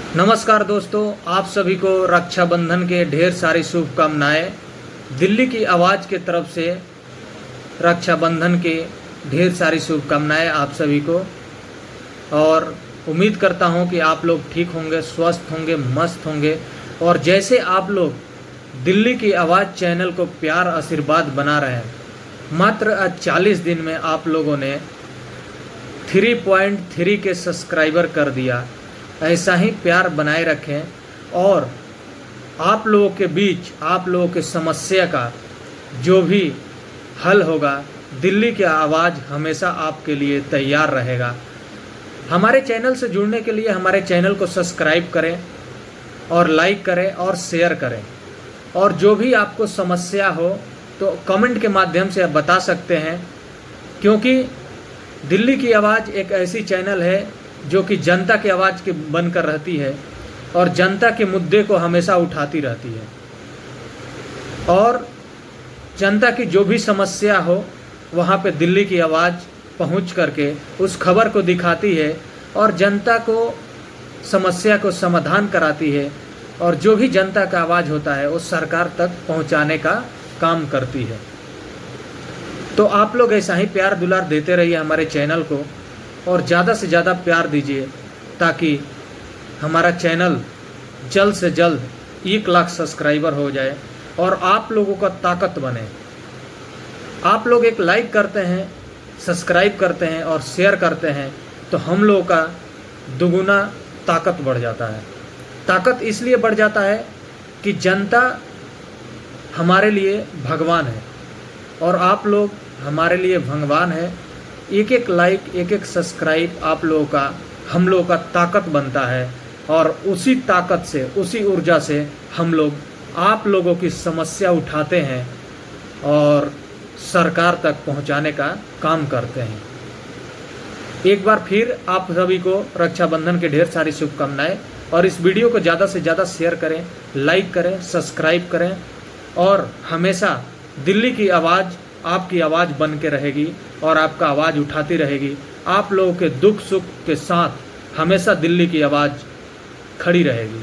नमस्कार दोस्तों, आप सभी को रक्षाबंधन के ढेर सारी शुभकामनाएं। दिल्ली की आवाज़ के तरफ से रक्षाबंधन के ढेर सारी शुभकामनाएं आप सभी को। और उम्मीद करता हूं कि आप लोग ठीक होंगे, स्वस्थ होंगे, मस्त होंगे। और जैसे आप लोग दिल्ली की आवाज़ चैनल को प्यार आशीर्वाद बना रहे हैं, मात्र 40 दिन में आप लोगों ने 3.3 के सब्सक्राइबर कर दिया। ऐसा ही प्यार बनाए रखें और आप लोगों के बीच आप लोगों के समस्या का जो भी हल होगा, दिल्ली की आवाज़ हमेशा आपके लिए तैयार रहेगा। हमारे चैनल से जुड़ने के लिए हमारे चैनल को सब्सक्राइब करें और लाइक करें और शेयर करें। और जो भी आपको समस्या हो तो कमेंट के माध्यम से आप बता सकते हैं, क्योंकि दिल्ली की आवाज़ एक ऐसी चैनल है जो कि जनता की आवाज़ की बनकर रहती है और जनता के मुद्दे को हमेशा उठाती रहती है। और जनता की जो भी समस्या हो वहाँ पे दिल्ली की आवाज़ पहुँच करके उस खबर को दिखाती है और जनता को समस्या को समाधान कराती है। और जो भी जनता का आवाज़ होता है वो सरकार तक पहुँचाने का काम करती है। तो आप लोग ऐसा ही प्यार दुलार देते रहिए हमारे चैनल को और ज़्यादा से ज़्यादा प्यार दीजिए, ताकि हमारा चैनल जल्द से जल्द 1 लाख सब्सक्राइबर हो जाए और आप लोगों का ताकत बने। आप लोग एक लाइक करते हैं, सब्सक्राइब करते हैं और शेयर करते हैं तो हम लोगों का दुगुना ताकत बढ़ जाता है। ताकत इसलिए बढ़ जाता है कि जनता हमारे लिए भगवान है और आप लोग हमारे लिए भगवान है। एक एक लाइक, एक एक सब्सक्राइब आप लोगों का, हम लोगों का ताकत बनता है और उसी ताकत से, उसी ऊर्जा से हम लोग आप लोगों की समस्या उठाते हैं और सरकार तक पहुंचाने का काम करते हैं। एक बार फिर आप सभी को रक्षाबंधन के ढेर सारी शुभकामनाएं। और इस वीडियो को ज़्यादा से ज़्यादा शेयर करें, लाइक करें, सब्सक्राइब करें और हमेशा दिल्ली की आवाज़ आपकी आवाज़ बन के रहेगी और आपका आवाज़ उठाती रहेगी। आप लोगों के दुख सुख के साथ हमेशा दिल्ली की आवाज़ खड़ी रहेगी।